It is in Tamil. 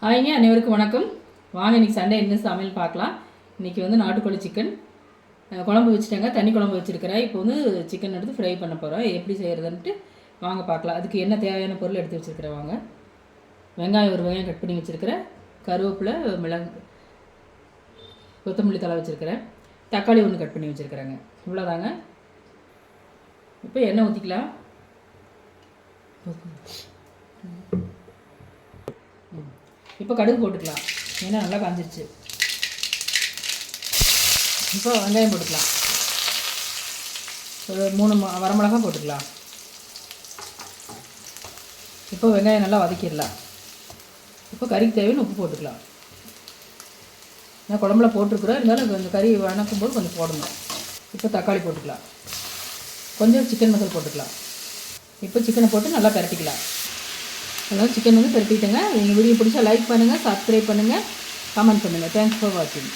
ஹாய்ங்க, அனைவருக்கும் வணக்கம். வாங்க இன்றைக்கி சண்டே என்ன சமையல் பார்க்கலாம். இன்றைக்கி வந்து நாட்டுக்கோழி சிக்கன் குழம்பு வச்சுட்டேங்க. தண்ணி குழம்பு வச்சுருக்கிறேன். இப்போ வந்து சிக்கன் எடுத்து ஃப்ரை பண்ண போகிறோம். எப்படி செய்கிறதுன்ட்டு வாங்க பார்க்கலாம். அதுக்கு என்ன தேவையான பொருள் எடுத்து வச்சுருக்கிறேன் வாங்க. வெங்காயம் ஒரு வெங்காயம் கட் பண்ணி வச்சுருக்கிறேன். கருவேப்பிலை, மிளகு, கொத்தமல்லி தழை வச்சுருக்கிறேன். தக்காளி ஒன்று கட் பண்ணி வச்சுருக்கிறேங்க. இவ்வளோதாங்க. இப்போ எண்ணெய் ஊற்றிக்கலாம். இப்போ கடுகு போட்டுக்கலாம். ஏன்னா நல்லா காஞ்சிருச்சு. இப்போ வெங்காயம் போட்டுக்கலாம். ஒரு 3 வரமிளகா போட்டுக்கலாம். இப்போ வெங்காயம் நல்லா வதக்கிடலாம். இப்போ கறிக்கு தேவையான உப்பு போட்டுக்கலாம். நான் குழம்புல போட்டிருக்குறோம், இருந்தாலும் கொஞ்சம் கறி வணக்கும் போது கொஞ்சம் போடணும். இப்போ தக்காளி போட்டுக்கலாம். கொஞ்சம் சிக்கன் மசாலா போட்டுக்கலாம். இப்போ சிக்கனை போட்டு நல்லா பரட்டிக்கலாம். அதாவது சிக்கன் வந்து பரட்டிட்டேங்க. எங்கள் வீடியோ பிடிச்சா லைக் பண்ணுங்கள், சப்ஸ்கிரைப் பண்ணுங்கள், கமெண்ட் பண்ணுங்கள். தேங்க்ஸ் ஃபார் வாட்சிங்.